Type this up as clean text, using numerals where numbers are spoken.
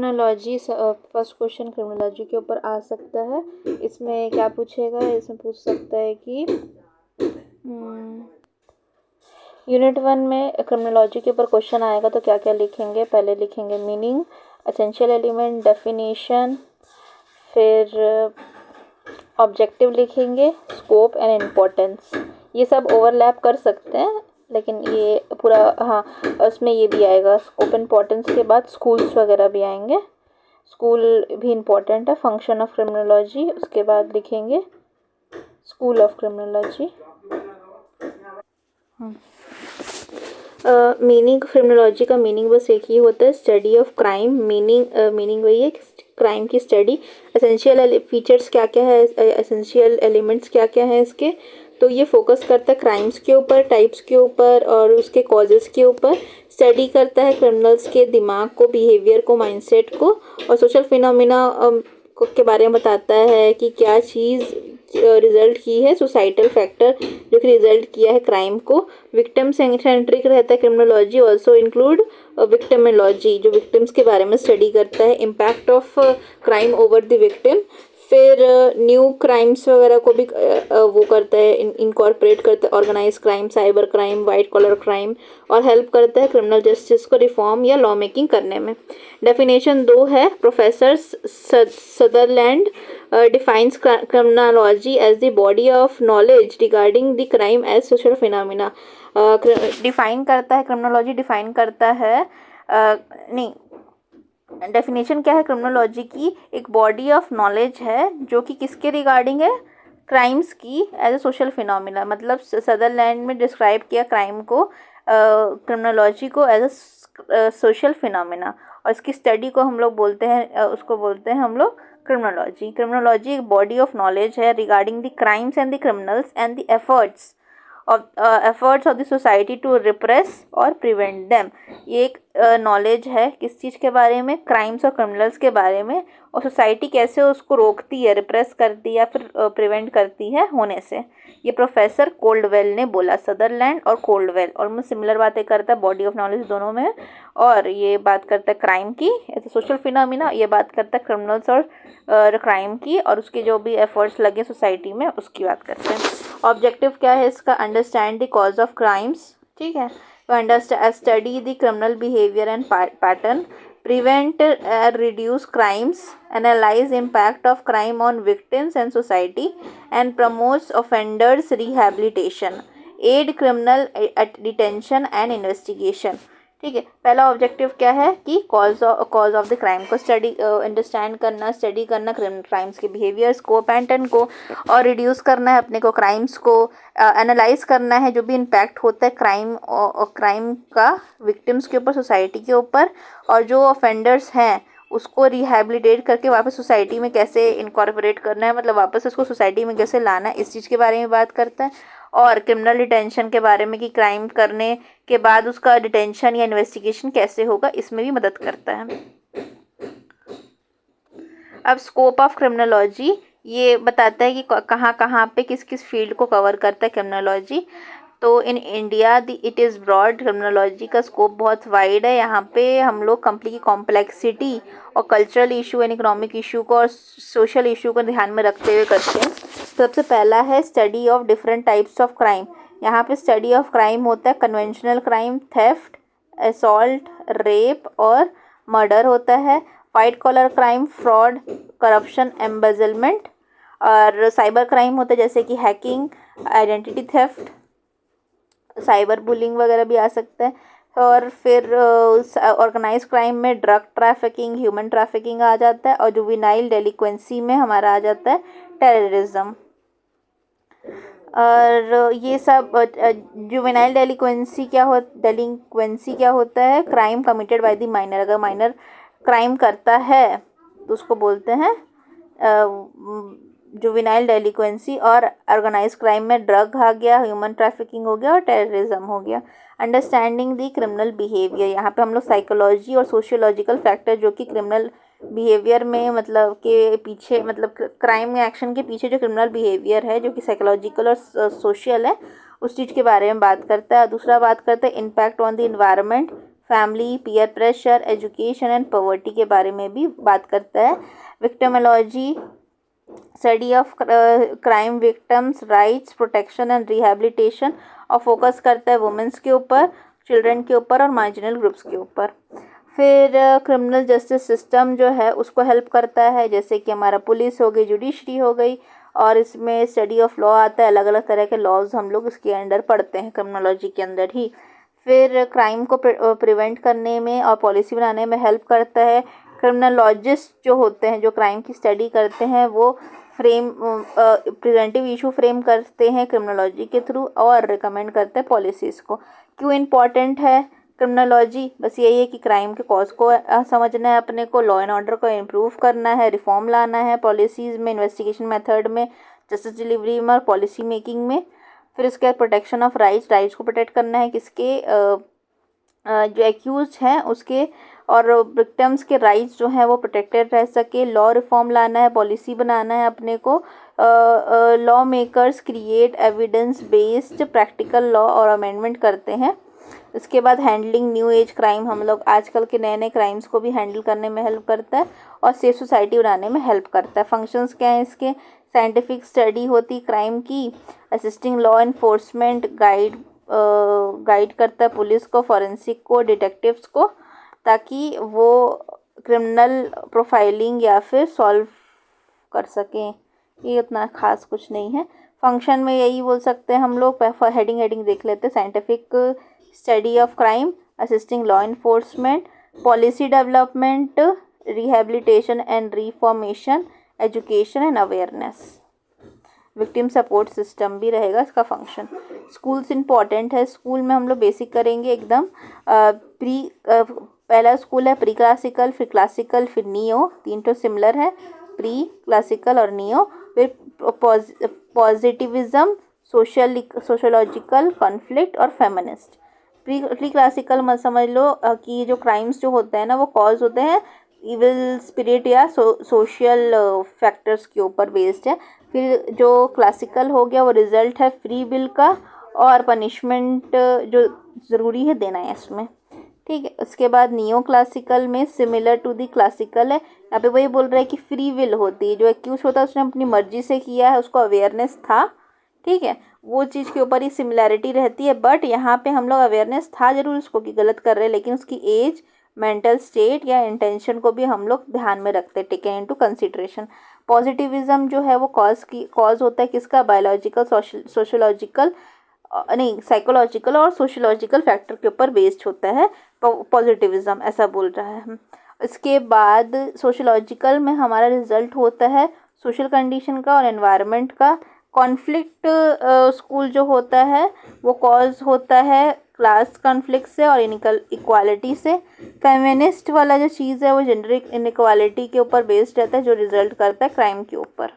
Criminology first question criminology के ऊपर आ सकता है। इसमें क्या पूछेगा, इसमें पूछ सकता है कि यूनिट 1 में क्रिमिनोलॉजी के ऊपर क्वेश्चन आएगा तो क्या क्या लिखेंगे। पहले लिखेंगे मीनिंग, एसेंशियल एलिमेंट, डेफिनेशन, फिर ऑब्जेक्टिव लिखेंगे, स्कोप एंड इम्पोर्टेंस। ये सब ओवरलैप कर सकते हैं लेकिन ये पूरा, हाँ उसमें ये भी आएगा। स्कोप इम्पोर्टेंस के बाद स्कूल्स वगैरह भी आएंगे, स्कूल भी इम्पोर्टेंट है। फंक्शन ऑफ क्रिमिनोलॉजी, उसके बाद लिखेंगे school of criminology. Meaning, criminology का मीनिंग बस एक ही होता है, स्टडी ऑफ क्राइम। मीनिंग वही है, क्राइम की स्टडी। एसेंशियल फीचर्स क्या क्या है, एसेंशियल एलिमेंट्स क्या क्या है इसके, तो ये फोकस करता है क्राइम्स के ऊपर, टाइप्स के ऊपर और उसके कॉजेज़ के ऊपर। स्टडी करता है क्रिमिनल्स के दिमाग को, बिहेवियर को, माइंडसेट को। और सोशल फिनोमिना के बारे में बताता है कि क्या चीज़ रिजल्ट की है, सोसाइटल फैक्टर जो कि रिजल्ट किया है क्राइम को। विक्टिम सेंट्रिक रहता है क्रिमिनोलॉजी, ऑल्सो इंक्लूड विक्टिमोलॉजी जो विक्टिम्स के बारे में स्टडी करता है। Impact of crime over the victim, फिर न्यू क्राइम्स वगैरह को भी वो करता है, इनकॉर्पोरेट करता है। Organise crime, cyber crime, white collar crime, और हेल्प करता है क्रिमिनल जस्टिस को रिफॉर्म या लॉ मेकिंग करने में। डेफिनेशन 2 है, professor Sutherland defines criminology as the body of knowledge regarding the crime as social phenomena। Define करता है, क्रिमिनोलॉजी डिफाइन करता है, नहीं, डेफिनेशन क्या है क्रिमिनोलॉजी की, एक बॉडी ऑफ नॉलेज है जो कि किसके रिगार्डिंग है, क्राइम्स की, एज ए सोशल फिनोमिना। मतलब सदरलैंड में डिस्क्राइब किया क्राइम को, क्रिमिनोलॉजी को एज ए सोशल फिनोमिना, और इसकी स्टडी को हम लोग बोलते हैं, उसको बोलते हैं हम लोग क्रिमिनोलॉजी। क्रिमिनोलॉजी एक बॉडी ऑफ नॉलेज है regarding the crimes and the criminals and the efforts of the society to repress और प्रिवेंट देम। ये एक नॉलेज है किस चीज़ के बारे में, क्राइम्स और क्रिमिनल्स के बारे में, और सोसाइटी कैसे उसको रोकती है, रिप्रेस करती है या फिर प्रिवेंट करती है होने से। ये प्रोफेसर कोल्डवेल ने बोला, सदरलैंड और कोल्डवेल, और मैं सिमिलर बातें करता है, बॉडी ऑफ नॉलेज दोनों में। और ये बात करता है क्राइम की ऐसे सोशल फिनोमिना, ये बात करता है क्रिमिनल्स और क्राइम की, और उसके जो भी एफर्ट्स लगे सोसाइटी में उसकी बात करते हैं। ऑब्जेक्टिव क्या है इसका, understand the cause of crimes, ठीक है, to study the criminal behavior and pattern, prevent reduce crimes, analyze impact of crime on victims and society, and promotes offenders rehabilitation, aid criminal detention and investigation। ठीक है, पहला objective क्या है कि cause of the crime को study, understand करना, study करना crimes के बिहेवियर्स को, पैटर्न को, और रिड्यूस करना है अपने को क्राइम्स को, एनालाइज करना है जो भी इम्पैक्ट होता है क्राइम का विक्टिम्स के ऊपर, सोसाइटी के ऊपर, और जो ऑफेंडर्स हैं उसको रिहैबिलिटेट करके वापस सोसाइटी में कैसे इनकॉर्पोरेट करना है, मतलब वापस उसको सोसाइटी में कैसे लाना है, इस चीज़ के बारे में बात करता है। और क्रिमिनल डिटेंशन के बारे में कि क्राइम करने के बाद उसका डिटेंशन या इन्वेस्टिगेशन कैसे होगा, इसमें भी मदद करता है। अब स्कोप ऑफ क्रिमिनोलॉजी ये बताता है कि कहाँ कहाँ पे किस किस फील्ड को कवर करता है क्रिमिनोलॉजी। तो in India it is broad, criminology का स्कोप बहुत वाइड है। यहाँ पे हम लोग कंप्लीट कॉम्प्लेक्सिटी और cultural issue and economic issue को और सोशल इशू को ध्यान में रखते हुए करते हैं। सबसे पहला है study of different types of crime. यहाँ पे स्टडी ऑफ क्राइम होता है conventional crime, theft, assault, rape और मर्डर होता है। White collar crime, fraud, corruption, embezzlement, और साइबर क्राइम होता है जैसे कि hacking, identity theft, cyber bullying वगैरह भी आ सकता है। और फिर ऑर्गेनाइज क्राइम में ड्रग ट्रैफिकिंग, ह्यूमन ट्रैफिकिंग आ जाता है, और जुवेनाइल डेलिक्वेंसी में हमारा आ जाता है टेररिज्म। और ये सब जुवेनाइल डेलिक्वेंसी क्या होता है, crime committed by the minor. अगर माइनर क्राइम करता है तो उसको बोलते हैं जुवेनाइल डेलिक्वेंसी। और ऑर्गेनाइज क्राइम में ड्रग आ गया, ह्यूमन ट्रैफिकिंग हो गया और टेररिज्म हो गया। अंडरस्टैंडिंग दी क्रिमिनल बिहेवियर, यहाँ पे हम लोग साइकोलॉजी और सोशियोलॉजिकल फैक्टर जो कि क्रिमिनल बिहेवियर में मतलब के पीछे, मतलब क्राइम एक्शन के पीछे जो क्रिमिनल बिहेवियर है जो कि साइकोलॉजिकल और सोशल है, उस चीज़ के बारे में बात करता है। दूसरा बात करता है impact on the environment, family, peer pressure, education and poverty के बारे में भी बात करता है। Victimology study of crime victims rights protection and rehabilitation, और फोकस करता है वुमेन्स के ऊपर, चिल्ड्रन के ऊपर और मार्जिनल ग्रुप्स के ऊपर। फिर क्रिमिनल जस्टिस सिस्टम जो है उसको हेल्प करता है, जैसे कि हमारा पुलिस हो गई, जुडिशरी हो गई, और इसमें स्टडी ऑफ लॉ आता है, अलग अलग तरह के लॉज हम लोग इसके अंडर पढ़ते हैं क्रिमिनोलॉजी के अंदर ही। फिर क्राइम को प्रिवेंट करने में और पॉलिसी बनाने में हेल्प करता है। क्रिमिनोलॉजिस्ट जो होते हैं, जो क्राइम की स्टडी करते हैं, वो प्रिवेंटिव इशू फ्रेम करते हैं क्रिमिनोलॉजी के थ्रू और रिकमेंड करते हैं पॉलिसीज़ को। क्यों इम्पॉर्टेंट है क्रिमिनोलॉजी? बस यही है कि क्राइम के कॉज को समझना है अपने को, लॉ एंड ऑर्डर को इम्प्रूव करना है, रिफॉर्म लाना है पॉलिसीज़ में, इन्वेस्टिगेशन मेथड में, जस्टिस डिलीवरी में और पॉलिसी मेकिंग में। फिर उसके बाद प्रोटेक्शन ऑफ राइट्स को प्रोटेक्ट करना है, किसके जो एक्यूज हैं उसके, और विक्टिम्स के राइट्स जो हैं वो प्रोटेक्टेड रह सके। लॉ रिफॉर्म लाना है, पॉलिसी बनाना है अपने को। Law makers create evidence based practical law और अमेंडमेंट करते हैं। इसके बाद हैंडलिंग न्यू एज क्राइम, हम लोग आजकल के नए नए क्राइम्स को भी हैंडल करने में हेल्प करता है और सेफ सोसाइटी बनाने में हेल्प करता है। फंक्शंस क्या हैं इसके? साइंटिफिक स्टडी होती क्राइम की, असिस्टिंग लॉ इन्फोर्समेंट, गाइड करता है पुलिस को, फॉरेंसिक को, डिटेक्टिव्स को, ताकि वो क्रिमिनल प्रोफाइलिंग या फिर सॉल्व कर सकें। ये उतना खास कुछ नहीं है। फंक्शन में यही बोल सकते हैं हम लोग। हेडिंग देख लेते हैं। Scientific study of crime, assisting law enforcement, policy development, rehabilitation and reformation, education and awareness. Victim support system भी रहेगा इसका फंक्शन। स्कूल्स इंपॉर्टेंट है। स्कूल में हम लोग बेसिक करेंगे एकदम। पहला स्कूल है प्री क्लासिकल, फिर क्लासिकल, फिर नियो। 3 तो सिमिलर है, प्री, क्लासिकल और नियो। फिर पॉजिटिविज्म, सोशोलॉजिकल, कॉन्फ्लिक्ट और फेमिनिस्ट। प्री क्लासिकल मत समझ लो कि जो क्राइम्स जो होते हैं ना वो कॉज होते हैं इविल स्पिरिट या सोशल फैक्टर्स के ऊपर बेस्ड है। फिर जो क्लासिकल हो गया वो रिजल्ट है फ्री विल का, और पनिशमेंट जो ज़रूरी है देना है इसमें, ठीक है। उसके बाद नियो क्लासिकल में सिमिलर टू दी क्लासिकल है। यहाँ पे वही बोल रहा है कि फ्री विल होती है, जो एक्यूज होता है उसने अपनी मर्जी से किया है, उसको अवेयरनेस था, ठीक है, वो चीज़ के ऊपर ही सिमिलैरिटी रहती है। बट यहाँ पे हम लोग अवेयरनेस था जरूर उसको कि गलत कर रहे हैं, लेकिन उसकी एज, मेंटल स्टेट या इंटेंशन को भी हम लोग ध्यान में रखते हैं, टेकन इनटू कंसिडरेशन। पॉजिटिविज्म जो है वो कॉज होता है किसका? बायोलॉजिकल, सोशोलॉजिकल, नहीं साइकोलॉजिकल और सोशोलॉजिकल फैक्टर के ऊपर बेस्ड होता है पॉजिटिविज्म, ऐसा बोल रहा है। इसके बाद सोशोलॉजिकल में हमारा रिजल्ट होता है सोशल कंडीशन का और एनवायरनमेंट का। कॉन्फ्लिक्ट स्कूल जो होता है वो कॉज होता है क्लास कॉन्फ्लिक्ट से और इक्वालिटी से। फेमिनिस्ट वाला जो चीज़ है वो जेंडर इनइक्वालिटी के ऊपर बेस्ड रहता है, जो रिजल्ट करता है क्राइम के ऊपर।